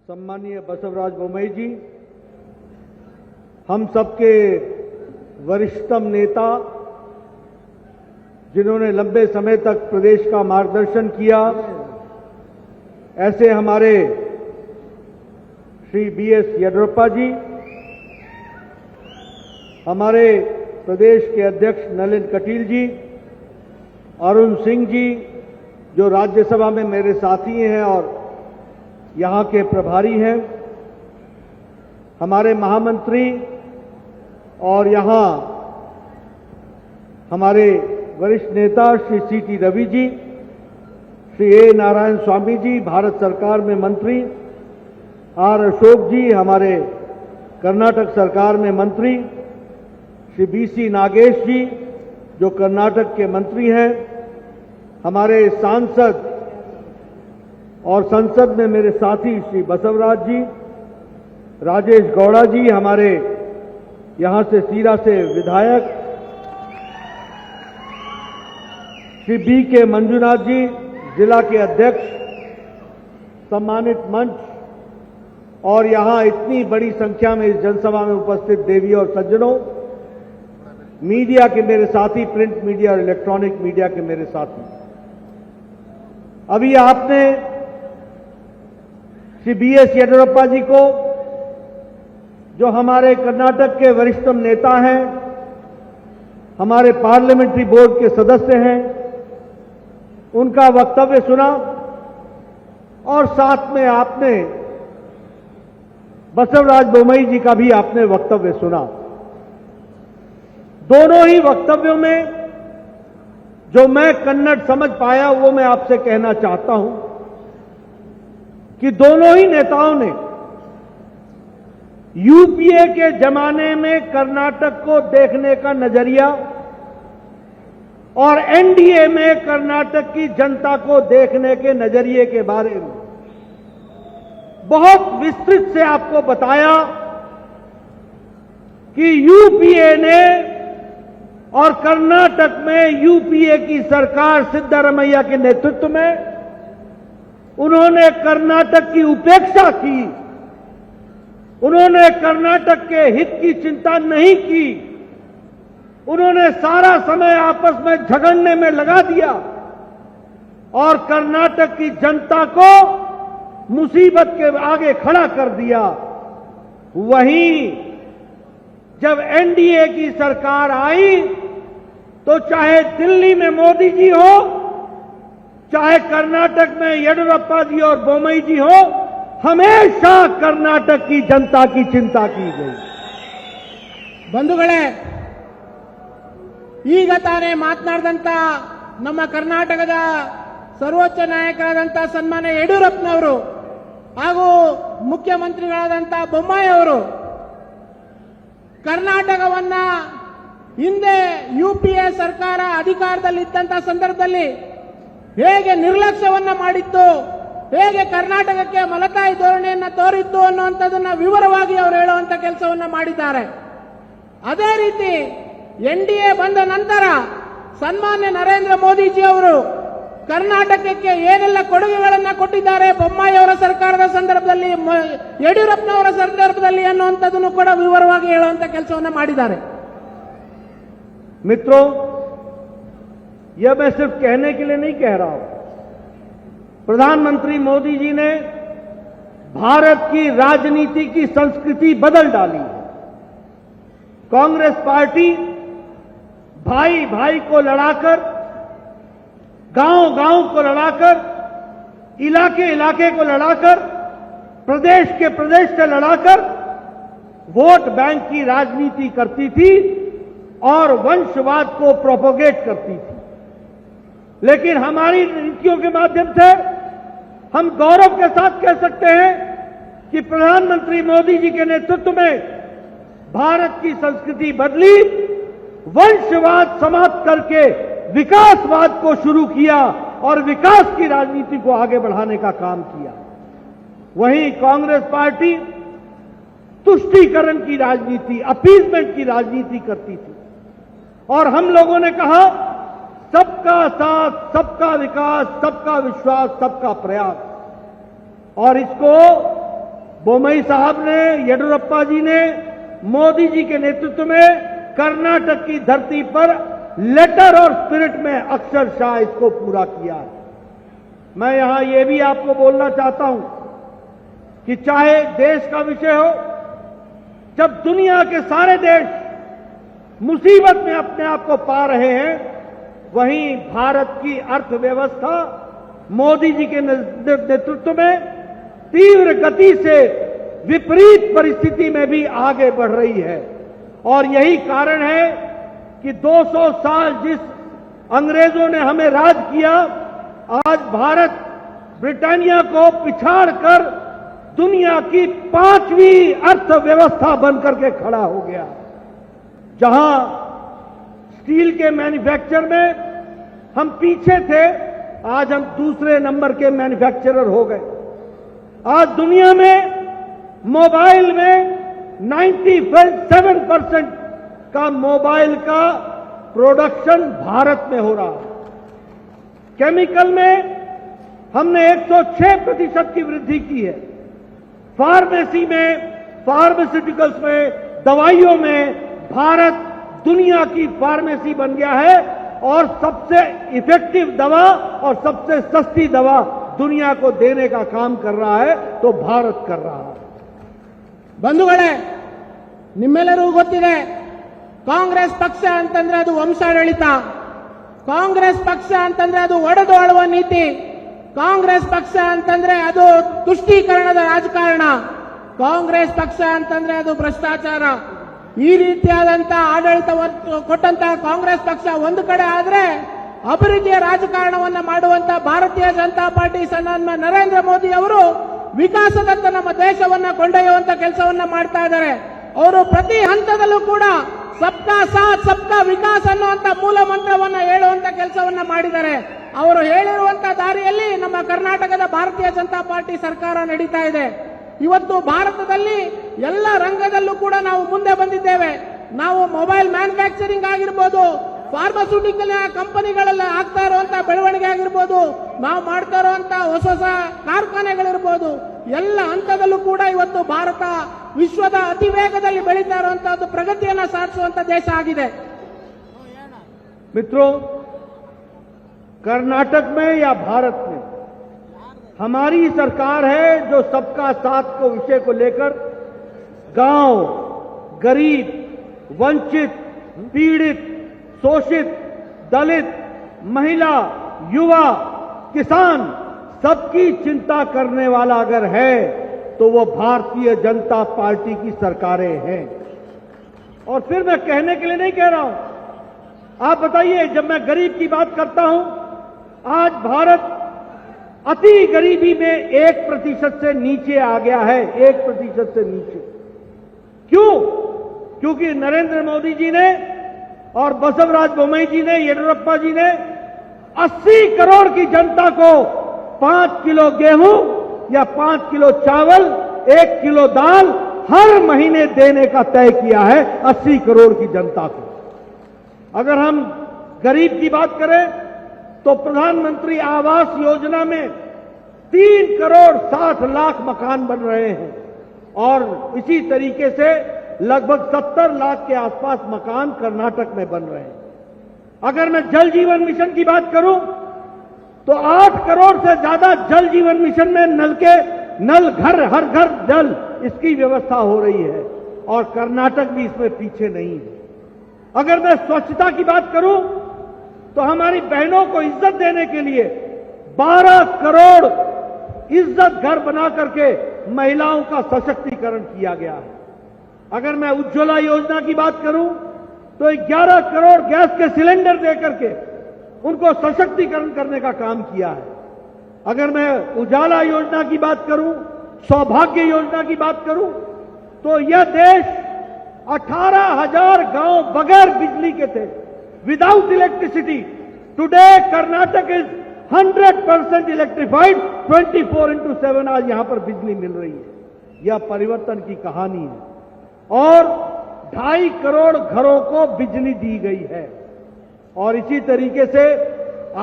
सम्मानीय बसवराज बोम्मई जी, हम सबके वरिष्ठतम नेता, जिन्होंने लंबे समय तक प्रदेश का मार्गदर्शन किया, ऐसे हमारे श्री बीएस येडियुरप्पा जी, हमारे प्रदेश के अध्यक्ष नलिन कटील जी, अरुण सिंह जी जो राज्यसभा में मेरे साथी हैं और यहां के प्रभारी हैं, हमारे महामंत्री और यहां हमारे वरिष्ठ नेता श्री सीटी रवि जी, श्री ए नारायण स्वामी जी भारत सरकार में मंत्री, आर अशोक जी हमारे कर्नाटक सरकार में मंत्री, श्री बीसी नागेश जी जो कर्नाटक के मंत्री हैं, हमारे सांसद और संसद में मेरे साथी श्री बसवराज जी, राजेश गौड़ा जी हमारे यहां से सीरा से विधायक, श्री बी के मंजुनाथ जी जिला के अध्यक्ष, सम्मानित मंच और यहां इतनी बड़ी संख्या में इस जनसभा में उपस्थित देवी और सज्जनों, मीडिया के मेरे साथी, प्रिंट मीडिया और इलेक्ट्रॉनिक मीडिया के मेरे साथी, अभी आपने श्री बीएस येडियुरप्पा जी को, जो हमारे कर्नाटक के वरिष्ठतम नेता हैं, हमारे पार्लियामेंट्री बोर्ड के सदस्य हैं, उनका वक्तव्य सुना और साथ में आपने बसवराज बोम्मई जी का भी आपने वक्तव्य सुना। दोनों ही वक्तव्यों में जो मैं कन्नड़ समझ पाया वो मैं आपसे कहना चाहता हूं कि दोनों ही नेताओं ने यूपीए के जमाने में कर्नाटक को देखने का नजरिया और एनडीए में कर्नाटक की जनता को देखने के नजरिए के बारे में बहुत विस्तृत से आपको बताया कि यूपीए ने और कर्नाटक में यूपीए की सरकार सिद्धारमैया के नेतृत्व में उन्होंने कर्नाटक की उपेक्षा की, उन्होंने कर्नाटक के हित की चिंता नहीं की, उन्होंने सारा समय आपस में झगड़ने में लगा दिया और कर्नाटक की जनता को मुसीबत के आगे खड़ा कर दिया। वहीं जब एनडीए की सरकार आई तो चाहे दिल्ली में मोदी जी हो, चाहे कर्नाटक में येडियुरप्पा जी और बोम्मई जी हो, हमेशा कर्नाटक की जनता की चिंता की गई। ಬಂಧುಗಳೇ, ಈಗ ತಾನೇ ಮಾತನಾಡಿದಂತ ನಮ್ಮ ಕರ್ನಾಟಕದ ಸರ್ವೋಚ್ಚ ನಾಯಕರಾದಂತ ಸನ್ಮಾನ್ಯ ಯಡಿಯೂರಪ್ಪನವರು ಹಾಗೂ ಮುಖ್ಯಮಂತ್ರಿಗಳಾದಂತ ಬೊಮ್ಮಾಯಿ ಅವರು ಕರ್ನಾಟಕವನ್ನ ಹಿಂದೆ ಯುಪಿಎ ಸರ್ಕಾರ ಅಧಿಕಾರದಲ್ಲಿದ್ದಂತ ಸಂದರ್ಭದಲ್ಲಿ ಹೇಗೆ ನಿರ್ಲಕ್ಷ್ಯವನ್ನ ಮಾಡಿತ್ತು, ಹೇಗೆ ಕರ್ನಾಟಕಕ್ಕೆ ಮಲತಾಯಿ ಧೋರಣೆಯನ್ನ ತೋರಿತ್ತು ಅನ್ನುವಂಥದ್ದನ್ನ ವಿವರವಾಗಿ ಅವರು ಹೇಳುವಂತ ಕೆಲಸವನ್ನ ಮಾಡಿದ್ದಾರೆ. ಅದೇ ರೀತಿ ಎನ್ಡಿಎ ಬಂದ ನಂತರ ಸನ್ಮಾನ್ಯ ನರೇಂದ್ರ ಮೋದಿಜಿ ಅವರು ಕರ್ನಾಟಕಕ್ಕೆ ಏನೆಲ್ಲ ಕೊಡುಗೆಗಳನ್ನ ಕೊಟ್ಟಿದ್ದಾರೆ ಬೊಮ್ಮಾಯಿ ಅವರ ಸರ್ಕಾರದ ಸಂದರ್ಭದಲ್ಲಿ, ಯಡಿಯೂರಪ್ಪನವರ ಸಂದರ್ಭದಲ್ಲಿ ಅನ್ನುವಂಥದ್ದನ್ನು ಕೂಡ ವಿವರವಾಗಿ ಹೇಳುವಂತ ಕೆಲಸವನ್ನ ಮಾಡಿದ್ದಾರೆ. मित्रों, यह मैं सिर्फ कहने के लिए नहीं कह रहा हूं, प्रधानमंत्री मोदी जी ने भारत की राजनीति की संस्कृति बदल डाली है। कांग्रेस पार्टी भाई भाई को लड़ाकर, गांव गांव को लड़ाकर, इलाके इलाके को लड़ाकर, प्रदेश के प्रदेश से लड़ाकर वोट बैंक की राजनीति करती थी और वंशवाद को प्रोपोगेट करती थी। लेकिन हमारी नीतियों के माध्यम से हम गौरव के साथ कह सकते हैं कि प्रधानमंत्री मोदी जी के नेतृत्व में भारत की संस्कृति बदली, वंशवाद समाप्त करके विकासवाद को शुरू किया और विकास की राजनीति को आगे बढ़ाने का काम किया। वहीं कांग्रेस पार्टी तुष्टीकरण की राजनीति, अपीजमेंट की राजनीति करती थी और हम लोगों ने कहा सबका साथ, सबका विकास, सबका विश्वास, सबका प्रयास, और इसको बोमई साहब ने, येडियुरप्पा जी ने, मोदी जी के नेतृत्व में कर्नाटक की धरती पर लेटर और स्पिरिट में अक्षरशः इसको पूरा किया है। मैं यहां यह भी आपको बोलना चाहता हूं कि चाहे देश का विषय हो, जब दुनिया के सारे देश मुसीबत में अपने आप को पा रहे हैं, वहीं भारत की अर्थव्यवस्था मोदी जी के नेतृत्व में तीव्र गति से विपरीत परिस्थिति में भी आगे बढ़ रही है। और यही कारण है कि 200 साल जिस अंग्रेजों ने हमें राज किया, आज भारत ब्रिटानिया को पिछाड़कर दुनिया की 5वीं अर्थव्यवस्था बनकर के खड़ा हो गया। जहां स्टील के मैन्युफैक्चर में हम पीछे थे, आज हम दूसरे नंबर के मैन्युफैक्चरर हो गए। आज दुनिया में मोबाइल में 97% का मोबाइल का प्रोडक्शन भारत में हो रहा है। केमिकल में हमने 106% की वृद्धि की है। फार्मेसी में, फार्मास्यूटिकल्स में, दवाइयों में भारत दुनिया की फार्मेसी बन गया है और सबसे इफेक्टिव दवा और सबसे सस्ती दवा दुनिया को देने का काम कर रहा है, तो भारत कर रहा है। ಬಂಧುಗಳೇ, ನಿಮ್ಮೆಲ್ಲರಿಗೂ ಗೊತ್ತಿದೆ, ಕಾಂಗ್ರೆಸ್ ಪಕ್ಷ ಅಂತಂದ್ರೆ ಅದು ವಂಶಾಡಳಿತ, ಕಾಂಗ್ರೆಸ್ ಪಕ್ಷ ಅಂತಂದ್ರೆ ಅದು ಒಡೆದು ಆಳುವ ನೀತಿ, ಕಾಂಗ್ರೆಸ್ ಪಕ್ಷ ಅಂತಂದ್ರೆ ಅದು ತುಷ್ಟೀಕರಣದ ರಾಜಕಾರಣ, ಕಾಂಗ್ರೆಸ್ ಪಕ್ಷ ಅಂತಂದ್ರೆ ಅದು ಭ್ರಷ್ಟಾಚಾರ. ಈ ರೀತಿಯಾದಂತ ಆಡಳಿತ ಕೊಟ್ಟಂತಹ ಕಾಂಗ್ರೆಸ್ ಪಕ್ಷ ಒಂದು ಕಡೆ ಆದ್ರೆ, ಅಭಿವೃದ್ಧಿಯ ರಾಜಕಾರಣವನ್ನ ಮಾಡುವಂತ ಭಾರತೀಯ ಜನತಾ ಪಾರ್ಟಿ ಸನ್ಮಾನ್ಯ ನರೇಂದ್ರ ಮೋದಿ ಅವರು ವಿಕಾಸದತ್ತ ನಮ್ಮ ದೇಶವನ್ನ ಕೊಂಡೊಯ್ಯುವಂತ ಕೆಲಸವನ್ನ ಮಾಡ್ತಾ ಇದ್ದಾರೆ. ಅವರು ಪ್ರತಿ ಹಂತದಲ್ಲೂ ಕೂಡ ಸಬ್ಕಾ ಸಾಥ್ ಸಬ್ಕಾ ವಿಕಾಸ್ ಅನ್ನುವಂತ ಮೂಲ ಮಂತ್ರವನ್ನ ಹೇಳುವಂತ ಕೆಲಸವನ್ನ ಮಾಡಿದ್ದಾರೆ. ಅವರು ಹೇಳಿರುವಂತ ದಾರಿಯಲ್ಲಿ ನಮ್ಮ ಕರ್ನಾಟಕದ ಭಾರತೀಯ ಜನತಾ ಪಾರ್ಟಿ ಸರ್ಕಾರ ನಡೀತಾ ಇದೆ. ಇವತ್ತು ಭಾರತದಲ್ಲಿ ಎಲ್ಲ ರಂಗದಲ್ಲೂ ಕೂಡ ನಾವು ಮುಂದೆ ಬಂದಿದ್ದೇವೆ. ನಾವು ಮೊಬೈಲ್ ಮ್ಯಾನುಫ್ಯಾಕ್ಚರಿಂಗ್ ಆಗಿರ್ಬೋದು, ಫಾರ್ಮಾಸ್ಯೂಟಿಕಲ್ ಕಂಪನಿಗಳೆಲ್ಲ ಆಗ್ತಾ ಇರುವಂತ ಬೆಳವಣಿಗೆ ಆಗಿರ್ಬೋದು, ನಾವು ಮಾಡ್ತಾ ಇರುವಂತ ಹೊಸ ಹೊಸ ಕಾರ್ಖಾನೆಗಳಿರ್ಬೋದು, ಎಲ್ಲ ಹಂತದಲ್ಲೂ ಕೂಡ ಇವತ್ತು ಭಾರತ ವಿಶ್ವದ ಅತಿ ವೇಗದಲ್ಲಿ ಬೆಳೀತಾ ಇರುವಂತಹದ್ದು ಪ್ರಗತಿಯನ್ನ ಸಾಧಿಸುವಂತ ದೇಶ ಆಗಿದೆ. मित्रों, कर्नाटक में या भारत में हमारी सरकार है जो सबका साथ को विषय को लेकर गांव, गरीब, वंचित, पीड़ित, शोषित, दलित, महिला, युवा, किसान सबकी चिंता करने वाला अगर है तो वो भारतीय जनता पार्टी की सरकारें हैं। और फिर मैं कहने के लिए नहीं कह रहा हूं, आप बताइए, जब मैं गरीब की बात करता हूं, आज भारत अति गरीबी में 1% से नीचे आ गया है, 1% से नीचे। क्यों? क्योंकि नरेंद्र मोदी जी ने और बसवराज बोमई जी ने, येडियुरप्पा जी ने 80 करोड़ की जनता को 5 किलो गेहूं या 5 किलो चावल, 1 किलो दाल हर महीने देने का तय किया है 80 करोड़ की जनता को। अगर हम गरीब की बात करें तो प्रधानमंत्री आवास योजना में 3 करोड़ 60 लाख मकान बन रहे हैं और इसी तरीके से लगभग 70 लाख के आसपास मकान कर्नाटक में बन रहे हैं। अगर मैं जल जीवन मिशन की बात करूं तो 8 करोड़ से ज्यादा जल जीवन मिशन में नल घर, हर घर जल, इसकी व्यवस्था हो रही है और कर्नाटक भी इसमें पीछे नहीं है। अगर मैं स्वच्छता की बात करूं तो हमारी बहनों को इज्जत देने के लिए 12 करोड़ इज्जत घर बना करके महिलाओं का सशक्तिकरण किया गया है। अगर मैं उज्ज्वला योजना की बात करूं तो 11 करोड़ गैस के सिलेंडर देकर के उनको सशक्तिकरण करने का काम किया है। अगर मैं उजाला योजना की बात करूं, सौभाग्य योजना की बात करूं, तो यह देश 18,000 गांव बगैर बिजली के थे, without electricity. Today Karnataka is 100% electrified, 24/7 आज यहां पर बिजली मिल रही है। यह परिवर्तन की कहानी है और 2.5 करोड़ घरों को बिजली दी गई है। और इसी तरीके से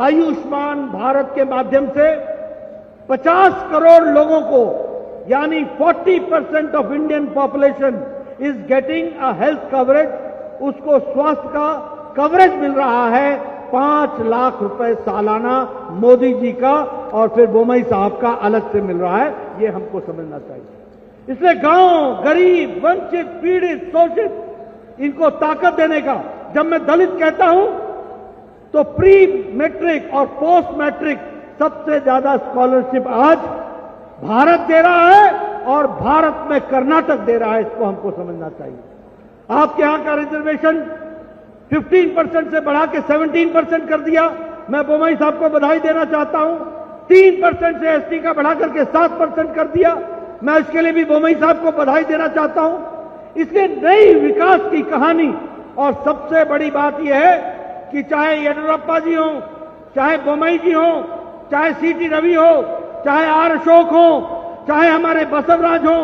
आयुष्मान भारत के माध्यम से 50 करोड़ लोगों को यानी 40% of Indian population is getting a health coverage, उसको स्वास्थ्य का कवरेज मिल रहा है 5 लाख रुपए सालाना मोदी जी का और फिर बोमई साहब का अलग से मिल रहा है। ये हमको समझना चाहिए। इसलिए गांव, गरीब, वंचित, पीड़ित, शोषित, इनको ताकत देने का, जब मैं दलित कहता हूं तो प्री मैट्रिक और पोस्ट मैट्रिक सबसे ज्यादा स्कॉलरशिप आज भारत दे रहा है और भारत में कर्नाटक दे रहा है। इसको हमको समझना चाहिए। आपके यहां का रिजर्वेशन 15% से बढ़ा के 17% कर दिया। मैं बोमई साहब को बधाई देना चाहता हूं। 3% से एसटी का बढ़ा करके 7% कर दिया। मैं इसके लिए भी बोमई साहब को बधाई देना चाहता हूं। इसलिए नई विकास की कहानी, और सबसे बड़ी बात यह है कि चाहे येडियुरप्पा जी हो, चाहे बोमई जी हो, चाहे सीटी रवि हो, चाहे आर अशोक हो, चाहे हमारे बसवराज हो,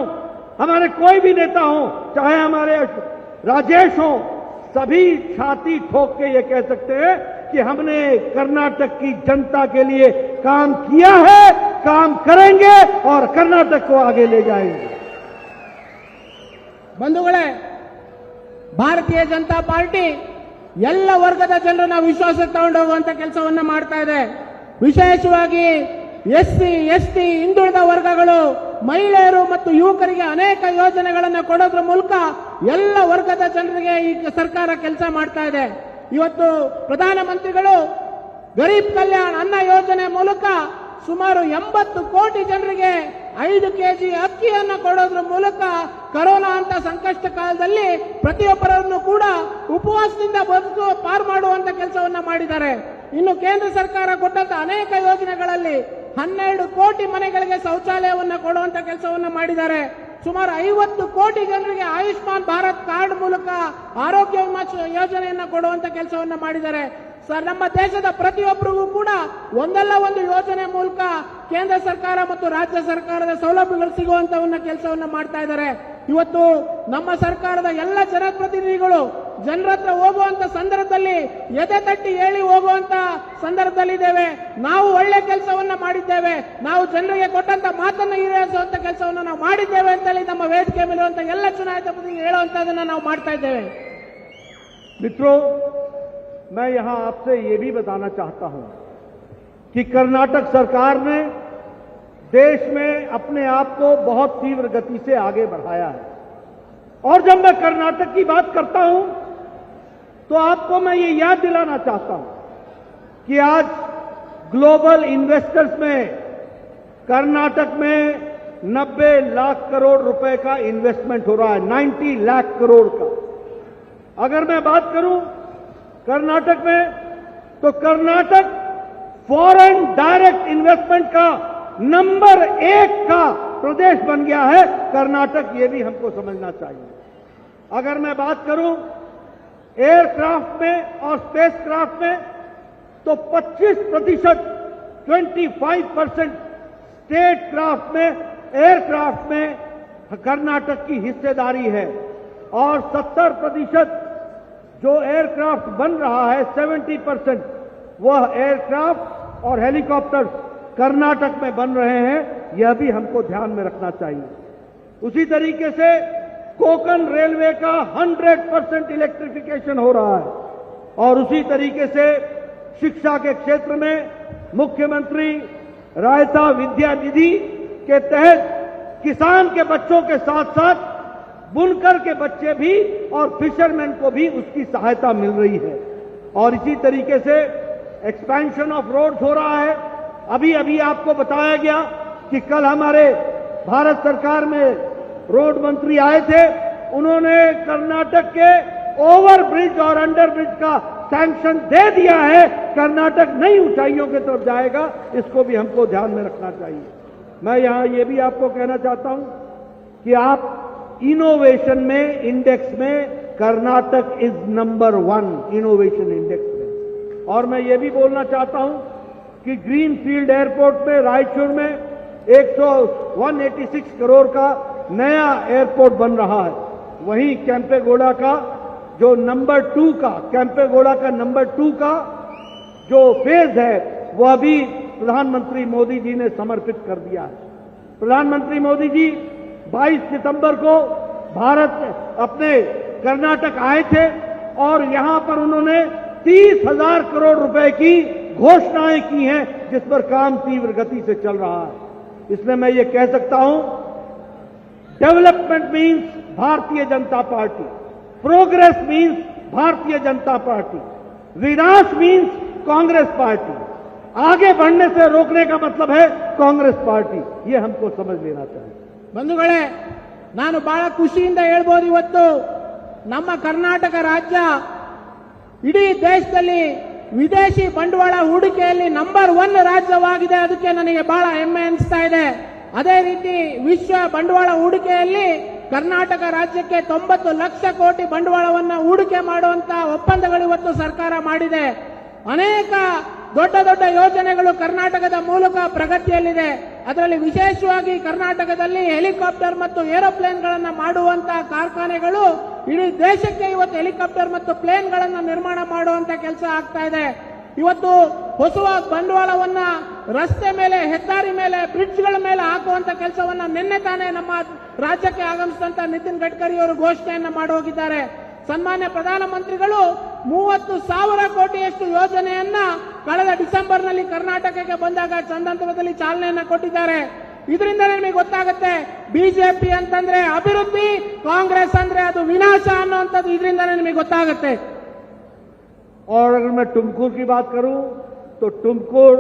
हमारे कोई भी नेता हो, चाहे हमारे राजेश हो, सभी छाती ठोक के ये कह सकते हैं कि हमने कर्नाटक की जनता के लिए काम किया है, काम करेंगे और कर्नाटक को आगे ले जाएंगे। ಬಂಧುಗಳೇ, ಭಾರತೀಯ ಜನತಾ ಪಾರ್ಟಿ ಎಲ್ಲ ವರ್ಗದ ಜನರನ್ನ ವಿಶ್ವಾಸಕ್ಕೆ ತಗೊಂಡೋಗುವಂತ ಕೆಲಸವನ್ನ ಮಾಡ್ತಾ ಇದೆ. ವಿಶೇಷವಾಗಿ ಎಸ್ಸಿ, ಎಸ್ಟಿ, ಹಿಂದುಳಿದ ವರ್ಗಗಳು, ಮಹಿಳೆಯರು ಮತ್ತು ಯುವಕರಿಗೆ ಅನೇಕ ಯೋಜನೆಗಳನ್ನು ಕೊಡೋದ್ರ ಮೂಲಕ ಎಲ್ಲ ವರ್ಗದ ಜನರಿಗೆ ಈ ಸರ್ಕಾರ ಕೆಲಸ ಮಾಡ್ತಾ ಇದೆ. ಇವತ್ತು ಪ್ರಧಾನಮಂತ್ರಿಗಳು ಗರೀಬ್ ಕಲ್ಯಾಣ ಅನ್ನ ಯೋಜನೆ ಮೂಲಕ ಸುಮಾರು 80 ಕೋಟಿ ಜನರಿಗೆ 5 ಕೆಜಿ ಅಕ್ಕಿಯನ್ನು ಕೊಡೋದ್ರ ಮೂಲಕ ಕೊರೋನಾ ಅಂತ ಸಂಕಷ್ಟ ಕಾಲದಲ್ಲಿ ಪ್ರತಿಯೊಬ್ಬರನ್ನು ಕೂಡ ಉಪವಾಸದಿಂದ ಬದುಕು ಪಾರು ಮಾಡುವಂತ ಕೆಲಸವನ್ನ ಮಾಡಿದ್ದಾರೆ. ಇನ್ನು ಕೇಂದ್ರ ಸರ್ಕಾರ ಕೊಟ್ಟಂತ ಅನೇಕ ಯೋಜನೆಗಳಲ್ಲಿ 12 ಕೋಟಿ ಮನೆಗಳಿಗೆ ಶೌಚಾಲಯವನ್ನು ಕೊಡುವಂತ ಕೆಲಸವನ್ನ ಮಾಡಿದ್ದಾರೆ. ಸುಮಾರು 50 ಕೋಟಿ ಜನರಿಗೆ ಆಯುಷ್ಮಾನ್ ಭಾರತ್ ಕಾರ್ಡ್ ಮೂಲಕ ಆರೋಗ್ಯ ವಿಮಾ ಯೋಜನೆಯನ್ನ ಕೊಡುವಂತ ಕೆಲಸವನ್ನ ಮಾಡಿದ್ದಾರೆ. ಸರ್, ನಮ್ಮ ದೇಶದ ಪ್ರತಿಯೊಬ್ಬರಿಗೂ ಕೂಡ ಒಂದಲ್ಲ ಒಂದು ಯೋಜನೆ ಮೂಲಕ ಕೇಂದ್ರ ಸರ್ಕಾರ ಮತ್ತು ರಾಜ್ಯ ಸರ್ಕಾರದ ಸೌಲಭ್ಯಗಳು ಸಿಗುವಂತವನ್ನ ಕೆಲಸವನ್ನ ಮಾಡ್ತಾ ಇದ್ದಾರೆ. ಇವತ್ತು ನಮ್ಮ ಸರ್ಕಾರದ ಎಲ್ಲ ಜನಪ್ರತಿನಿಧಿಗಳು ಜನರ ಹತ್ರ ಹೋಗುವಂತ ಸಂದರ್ಭದಲ್ಲಿ ಎದೆ ತಟ್ಟಿ ಹೇಳಿ ಹೋಗುವಂತ ಸಂದರ್ಭದಲ್ಲಿದ್ದೇವೆ. ನಾವು ಒಳ್ಳೆ ಕೆಲಸವನ್ನ ಮಾಡಿದ್ದೇವೆ, ನಾವು ಜನರಿಗೆ ಕೊಟ್ಟಂತ ಮಾತನ್ನು ಈಡೇರಿಸುವಂತ ಕೆಲಸವನ್ನು ನಾವು ಮಾಡಿದ್ದೇವೆ ಅಂತೇಳಿ ನಮ್ಮ ವೇದಿಕೆ ಮೇಲಿರುವಂತ ಎಲ್ಲ ಚುನಾಯಿತ ಪ್ರತಿನಿಧಿಗಳು ಹೇಳುವಂತದನ್ನ ನಾವು ಮಾಡ್ತಾ ಇದ್ದೇವೆ. मित्रों, मैं यहां आपसे ये भी बताना चाहता हूं कि कर्नाटक सरकार ने देश में अपने आप को बहुत तीव्र गति से आगे बढ़ाया है। और जब मैं कर्नाटक की बात करता हूं तो आपको मैं ये याद दिलाना चाहता हूं कि आज ग्लोबल इन्वेस्टर्स में कर्नाटक में 90 लाख करोड़ रुपए का इन्वेस्टमेंट हो रहा है, 90 लाख करोड़ का। अगर मैं बात करूं कर्नाटक में, तो कर्नाटक फॉरेन डायरेक्ट इन्वेस्टमेंट का नंबर 1 का प्रदेश बन गया है। कर्नाटक, ये भी हमको समझना चाहिए। अगर मैं बात करूं एयरक्राफ्ट में और स्पेसक्राफ्ट में, तो 25%, 25% स्टेट क्राफ्ट में, एयरक्राफ्ट में कर्नाटक की हिस्सेदारी है और 70% जो एयरक्राफ्ट बन रहा है, 70% वह एयरक्राफ्ट और हेलीकॉप्टर्स कर्नाटक में बन रहे हैं। यह भी हमको ध्यान में रखना चाहिए। उसी तरीके से कोंकण रेलवे का 100% इलेक्ट्रिफिकेशन हो रहा है और उसी तरीके से शिक्षा के क्षेत्र में मुख्यमंत्री रायता विद्या निधि के तहत किसान के बच्चों के साथ साथ बुनकर के बच्चे भी और फिशरमैन को भी उसकी सहायता मिल रही है। और इसी तरीके से एक्सपेंशन ऑफ रोड्स हो रहा है। अभी अभी आपको बताया गया कि कल हमारे भारत सरकार में रोड मंत्री आए थे, उन्होंने कर्नाटक के ओवर ब्रिज और अंडर ब्रिज का सैंक्शन दे दिया है। कर्नाटक नई ऊंचाइयों की तरफ जाएगा, इसको भी हमको ध्यान में रखना चाहिए। मैं यहां ये भी आपको कहना चाहता हूं कि आप इनोवेशन में इंडेक्स में Karnataka is number 1 innovation index में। और मैं ये भी बोलना चाहता हूं कि ग्रीन फील्ड एयरपोर्ट में रायचूर में 186 करोड़ का नया एयरपोर्ट बन रहा है। वहीं कैंपेगौड़ा का जो नंबर 2 का, कैंपेगौड़ा का नंबर 2 का जो फेज है, वह भी प्रधानमंत्री मोदी जी ने समर्पित कर दिया है। प्रधानमंत्री मोदी जी 22 सितंबर को भारत अपने कर्नाटक आए थे और यहां पर उन्होंने 30,000 करोड़ रुपए की घोषणाएं की हैं, जिस पर काम तीव्र गति से चल रहा है। इसलिए मैं ये कह सकता हूं, development means Bharatiya Janata party, progress means Bharatiya Janata party, विनाश मीन्स कांग्रेस पार्टी, आगे बढ़ने से रोकने का मतलब है कांग्रेस पार्टी। ये हमको समझ लेना चाहिए। ಬಂಧುಗಳೇ, ನಾನು ಬಹಳ ಖುಷಿಯಿಂದ ಹೇಳ್ಬೋದು, ಇವತ್ತು ನಮ್ಮ ಕರ್ನಾಟಕ ರಾಜ್ಯ ಇಡೀ ದೇಶದಲ್ಲಿ ವಿದೇಶಿ ಬಂಡವಾಳ ಹೂಡಿಕೆಯಲ್ಲಿ ನಂಬರ್ 1 ರಾಜ್ಯವಾಗಿದೆ. ಅದಕ್ಕೆ ನನಗೆ ಬಹಳ ಹೆಮ್ಮೆ ಅನಿಸ್ತಾ ಇದೆ. ಅದೇ ರೀತಿ ವಿಶ್ವ ಬಂಡವಾಳ ಹೂಡಿಕೆಯಲ್ಲಿ ಕರ್ನಾಟಕ ರಾಜ್ಯಕ್ಕೆ 90 ಲಕ್ಷ ಕೋಟಿ ಬಂಡವಾಳವನ್ನು ಹೂಡಿಕೆ ಮಾಡುವಂತ ಒಪ್ಪಂದಗಳು ಇವತ್ತು ಸರ್ಕಾರ ಮಾಡಿದೆ. ಅನೇಕ ದೊಡ್ಡ ದೊಡ್ಡ ಯೋಜನೆಗಳು ಕರ್ನಾಟಕದ ಮೂಲಕ ಪ್ರಗತಿಯಲ್ಲಿದೆ. ಅದರಲ್ಲಿ ವಿಶೇಷವಾಗಿ ಕರ್ನಾಟಕದಲ್ಲಿ ಹೆಲಿಕಾಪ್ಟರ್ ಮತ್ತು ಏರೋಪ್ಲೇನ್ಗಳನ್ನು ಮಾಡುವಂತಹ ಕಾರ್ಖಾನೆಗಳು ಇಡೀ ದೇಶಕ್ಕೆ ಇವತ್ತು ಹೆಲಿಕಾಪ್ಟರ್ ಮತ್ತು ಪ್ಲೇನ್ಗಳನ್ನು ನಿರ್ಮಾಣ ಮಾಡುವಂತ ಕೆಲಸ ಆಗ್ತಾ ಇದೆ. ಇವತ್ತು ಹೊಸ ಬಂಡವಾಳವನ್ನ ರಸ್ತೆ ಮೇಲೆ, ಹೆದ್ದಾರಿ ಮೇಲೆ, ಬ್ರಿಡ್ಜ್ಗಳ ಮೇಲೆ ಹಾಕುವಂತ ಕೆಲಸವನ್ನ ನಿನ್ನೆ ತಾನೇ ನಮ್ಮ ರಾಜ್ಯಕ್ಕೆ ಆಗಮಿಸಿದಂತ ನಿತಿನ್ ಗಡ್ಕರಿ ಅವರು ಘೋಷಣೆಯನ್ನ ಮಾಡಿ ಹೋಗಿದ್ದಾರೆ. ಸನ್ಮಾನ್ಯ ಪ್ರಧಾನಮಂತ್ರಿಗಳು 30,000 ಕೋಟಿಯಷ್ಟು ಯೋಜನೆಯನ್ನ ಕಳೆದ ಡಿಸೆಂಬರ್ನಲ್ಲಿ ಕರ್ನಾಟಕಕ್ಕೆ ಬಂದಾಗ ಚಂದಂತರದಲ್ಲಿ ಚಾಲನೆಯನ್ನ ಕೊಟ್ಟಿದ್ದಾರೆ. ಇದರಿಂದ ನಿಮಗೆ ಗೊತ್ತಾಗುತ್ತೆ ಬಿಜೆಪಿ ಅಂತಂದ್ರೆ ಅಭಿವೃದ್ಧಿ, ಕಾಂಗ್ರೆಸ್ ಅಂದ್ರೆ ಅದು ವಿನಾಶ ಅನ್ನುವಂಥದ್ದು ಇದರಿಂದ ನಿಮಗೆ ಗೊತ್ತಾಗುತ್ತೆ. और अगर मैं टुमकुर की बात करूं तो टुमकुर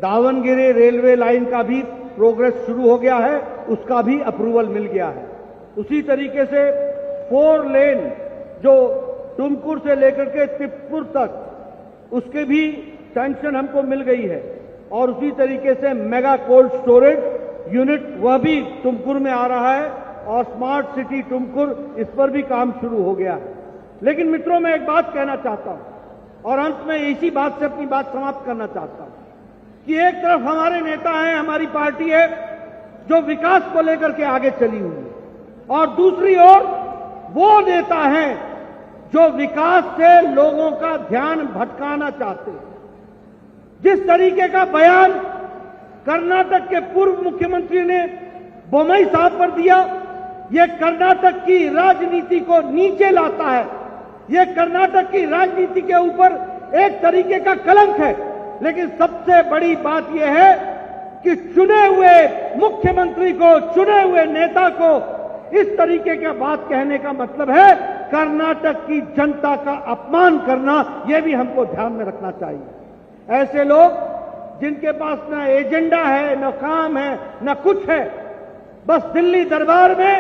दावनगिरी रेलवे लाइन का भी प्रोग्रेस शुरू हो गया है, उसका भी अप्रूवल मिल गया है। उसी तरीके से 4 लेन जो टुमकुर से लेकर के तिप्पुर तक, उसके भी सैंक्शन हमको मिल गई है। और उसी तरीके से मेगा कोल्ड स्टोरेज यूनिट वह भी टुमकुर में आ रहा है और स्मार्ट सिटी टुमकुर, इस पर भी काम शुरू हो गया है। लेकिन मित्रों, मैं एक बात कहना चाहता हूं और अंत में इसी बात से अपनी बात समाप्त करना चाहता हूं कि एक तरफ हमारे नेता हैं, हमारी पार्टी है जो विकास को लेकर के आगे चली हुई है, और दूसरी ओर वो नेता हैं जो विकास से लोगों का ध्यान भटकाना चाहते हैं। जिस तरीके का बयान कर्नाटक के पूर्व मुख्यमंत्री ने बोम्मई साहब पर दिया, यह कर्नाटक की राजनीति को नीचे लाता है। यह कर्नाटक की राजनीति के ऊपर एक तरीके का कलंक है। लेकिन सबसे बड़ी बात यह है कि चुने हुए मुख्यमंत्री को, चुने हुए नेता को इस तरीके का बात कहने का मतलब है कर्नाटक की जनता का अपमान करना। यह भी हमको ध्यान में रखना चाहिए। ऐसे लोग जिनके पास न एजेंडा है, न काम है, न कुछ है, बस दिल्ली दरबार में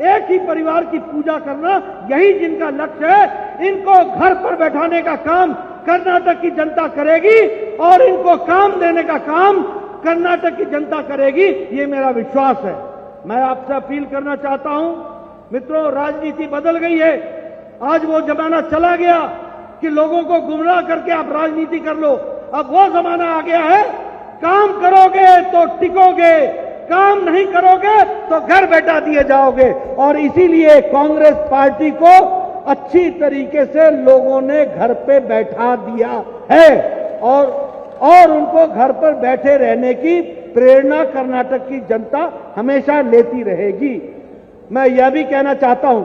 एक ही परिवार की पूजा करना, यही जिनका लक्ष्य है, इनको घर पर बैठाने का काम कर्नाटक की जनता करेगी और इनको काम देने का काम कर्नाटक की जनता करेगी, ये मेरा विश्वास है। मैं आपसे अपील करना चाहता हूं, मित्रों, राजनीति बदल गई है। आज वो जमाना चला गया कि लोगों को गुमराह करके आप राजनीति कर लो। अब वो जमाना आ गया है, काम करोगे तो टिकोगे, काम नहीं करोगे तो घर बैठा दिए जाओगे। और इसीलिए कांग्रेस पार्टी को अच्छी तरीके से लोगों ने घर पे बैठा दिया है और उनको घर पर बैठे रहने की प्रेरणा कर्नाटक की जनता हमेशा लेती रहेगी। मैं यह भी कहना चाहता हूं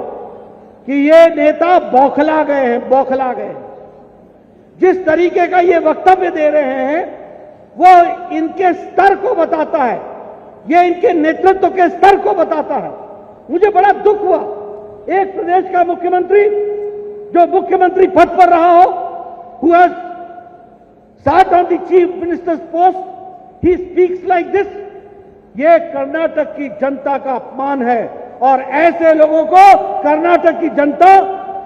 कि ये नेता बौखला गए हैं, बौखला गए हैं। जिस तरीके का ये वक्तव्य दे रहे हैं वो इनके स्तर को बताता है, ये इनके नेतृत्व के स्तर को बताता है। मुझे बड़ा दुख हुआ, एक प्रदेश का मुख्यमंत्री जो मुख्यमंत्री पद पर रहा हो, who has sat on the chief minister's post, he speaks like this। ये कर्नाटक की जनता का अपमान है और ऐसे लोगों को कर्नाटक की जनता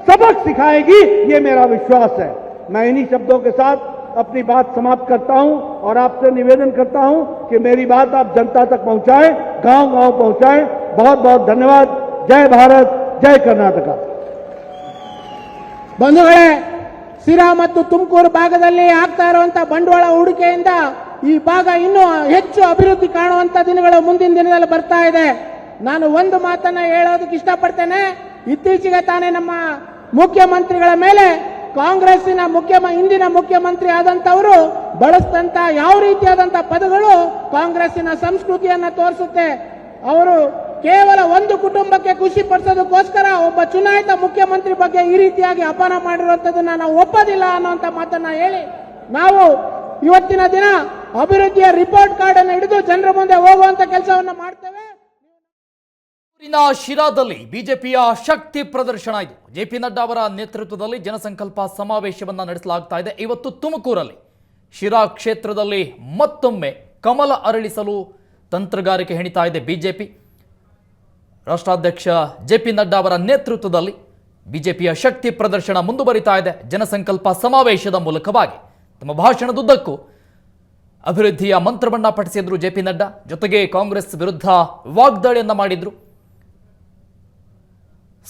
सबक सिखाएगी, ये मेरा विश्वास है। मैं इन्हीं शब्दों के साथ अपनी बात समाप्त करता हूं और आपसे निवेदन करता हूं कि मेरी बात आप जनता तक पहुंचाएं, गांव-गांव पहुंचाएं। बहुत बहुत धन्यवाद। जय भारत, जय कर्नाटक। ಬಂಧುಗಳೇ, ಸಿರಾ ಮತ್ತು ತುಮಕೂರು ಭಾಗದಲ್ಲಿ ಆಗ್ತಾ ಇರುವಂತಹ ಬಂಡವಾಳ ಹೂಡಿಕೆಯಿಂದ ಈ ಭಾಗ ಇನ್ನೂ ಹೆಚ್ಚು ಅಭಿವೃದ್ಧಿ ಕಾಣುವಂತ ದಿನಗಳು ಮುಂದಿನ ದಿನದಲ್ಲಿ ಬರ್ತಾ ಇದೆ. ನಾನು ಒಂದು ಮಾತನ್ನ ಹೇಳೋದಕ್ಕೆ ಇಷ್ಟಪಡ್ತೇನೆ. ಇತ್ತೀಚೆಗೆ ತಾನೇ ನಮ್ಮ ಮುಖ್ಯಮಂತ್ರಿಗಳ ಮೇಲೆ ಕಾಂಗ್ರೆಸ್ಸಿನ ಹಿಂದಿನ ಮುಖ್ಯಮಂತ್ರಿ ಆದಂತವರು ಬಳಸಿದಂತ ಯಾವ ರೀತಿಯಾದಂತ ಪದಗಳು ಕಾಂಗ್ರೆಸ್ಸಿನ ಸಂಸ್ಕೃತಿಯನ್ನ ತೋರಿಸುತ್ತೆ. ಅವರು ಕೇವಲ ಒಂದು ಕುಟುಂಬಕ್ಕೆ ಖುಷಿ ಪಡಿಸೋದಕ್ಕೋಸ್ಕರ ಒಬ್ಬ ಚುನಾಯಿತ ಮುಖ್ಯಮಂತ್ರಿ ಬಗ್ಗೆ ಈ ರೀತಿಯಾಗಿ ಅಪಮಾನ ಮಾಡಿರುವಂತದನ್ನ ನಾವು ಒಪ್ಪೋದಿಲ್ಲ ಅನ್ನುವಂತ ಮಾತನ್ನ ಹೇಳಿ ನಾವು ಇವತ್ತಿನ ದಿನ ಅಭಿವೃದ್ಧಿಯ ರಿಪೋರ್ಟ್ ಕಾರ್ಡ್ ಅನ್ನು ಹಿಡಿದು ಜನರ ಮುಂದೆ ಹೋಗುವಂತ ಕೆಲಸವನ್ನ ಮಾಡ್ತೇವೆ. ಶಿರಾದಲ್ಲಿ ಬಿಜೆಪಿಯ ಶಕ್ತಿ ಪ್ರದರ್ಶನ ಇದು. ಜೆಪಿ ನಡ್ಡಾ ಅವರ ನೇತೃತ್ವದಲ್ಲಿ ಜನಸಂಕಲ್ಪ ಸಮಾವೇಶವನ್ನ ನಡೆಸಲಾಗ್ತಾ ಇದೆ. ಇವತ್ತು ತುಮಕೂರಲ್ಲಿ ಶಿರಾ ಕ್ಷೇತ್ರದಲ್ಲಿ ಮತ್ತೊಮ್ಮೆ ಕಮಲ ಅರಳಿಸಲು ತಂತ್ರಗಾರಿಕೆ ಹೆಣಿತಾ ಇದೆ ಬಿಜೆಪಿ. ರಾಷ್ಟ್ರಾಧ್ಯಕ್ಷ ಜೆಪಿ ನಡ್ಡಾ ಅವರ ನೇತೃತ್ವದಲ್ಲಿ ಬಿಜೆಪಿಯ ಶಕ್ತಿ ಪ್ರದರ್ಶನ ಮುಂದುವರಿತಾ ಇದೆ. ಜನಸಂಕಲ್ಪ ಸಮಾವೇಶದ ಮೂಲಕವಾಗಿ ತಮ್ಮ ಭಾಷಣದುದ್ದಕ್ಕೂ ಅಭಿವೃದ್ಧಿಯ ಮಂತ್ರವನ್ನ ಪಠಿಸಿದ್ರು ಜೆಪಿ ನಡ್ಡಾ. ಜೊತೆಗೆ ಕಾಂಗ್ರೆಸ್ ವಿರುದ್ಧ ವಾಗ್ದಾಳಿಯನ್ನ ಮಾಡಿದ್ರು.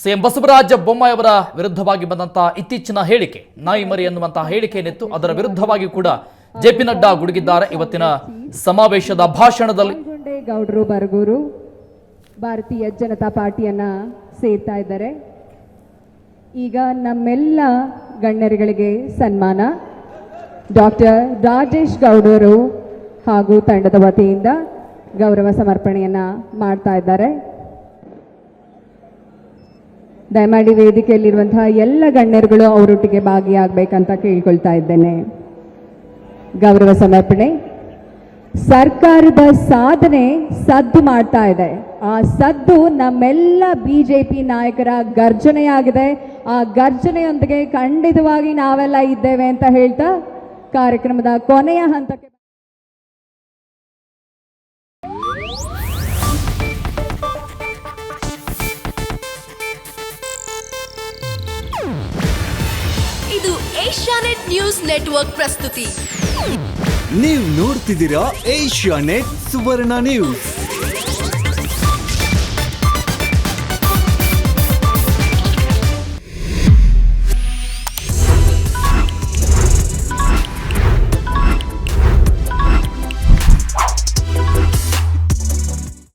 ಸಿಎಂ ಬಸವರಾಜ ಬೊಮ್ಮಾಯಿ ಅವರ ವಿರುದ್ಧವಾಗಿ ಬಂದಂತಹ ಇತ್ತೀಚಿನ ಹೇಳಿಕೆ, ನಾಯಿ ಮರಿ ಎನ್ನುವಂತಹ ಹೇಳಿಕೆ ಏನಿತ್ತು ಅದರ ವಿರುದ್ಧವಾಗಿ ಕೂಡ ಜೆಪಿ ನಡ್ಡಾ ಗುಡುಗಿದ್ದಾರೆ ಇವತ್ತಿನ ಸಮಾವೇಶದ ಭಾಷಣದಲ್ಲಿ. ಗೌಡರು ಬರಗೂರು ಭಾರತೀಯ ಜನತಾ ಪಾರ್ಟಿಯನ್ನ ಸೇರ್ತಾ ಇದ್ದಾರೆ. ಈಗ ನಮ್ಮೆಲ್ಲ ಗಣ್ಯರುಗಳಿಗೆ ಸನ್ಮಾನ. ಡಾಕ್ಟರ್ ರಾಜೇಶ್ ಗೌಡರು ಹಾಗೂ ತಂಡದ ವತಿಯಿಂದ ಗೌರವ ಸಮರ್ಪಣೆಯನ್ನ ಮಾಡ್ತಾ ಇದ್ದಾರೆ. ದಯಮಾಡಿ ವೇದಿಕೆಯಲ್ಲಿರುವಂತಹ ಎಲ್ಲ ಗಣ್ಯರುಗಳು ಅವರೊಟ್ಟಿಗೆ ಭಾಗಿಯಾಗಬೇಕಂತ ಕೇಳ್ಕೊಳ್ತಾ ಇದ್ದೇನೆ. ಗೌರವ ಸಮರ್ಪಣೆ. ಸರ್ಕಾರದ ಸಾಧನೆ ಸದ್ದು ಮಾಡ್ತಾ ಇದೆ. ಆ ಸದ್ದು ನಮ್ಮೆಲ್ಲ ಬಿಜೆಪಿ ನಾಯಕರ ಗರ್ಜನೆಯಾಗಿದೆ. ಆ ಗರ್ಜನೆಯೊಂದಿಗೆ ಖಂಡಿತವಾಗಿ ನಾವೆಲ್ಲ ಇದ್ದೇವೆ ಅಂತ ಹೇಳ್ತಾ ಕಾರ್ಯಕ್ರಮದ ಕೊನೆಯ ಹಂತಕ್ಕೆ ಇದು ಏಷ್ಯಾನೆಟ್ ನ್ಯೂಸ್ ನೆಟ್ವರ್ಕ್ ಪ್ರಸ್ತುತಿ. ನೀವು ನೋಡ್ತಿದ್ದೀರಾ ಏಷ್ಯಾನೆಟ್ ಸುವರ್ಣ ನ್ಯೂಸ್.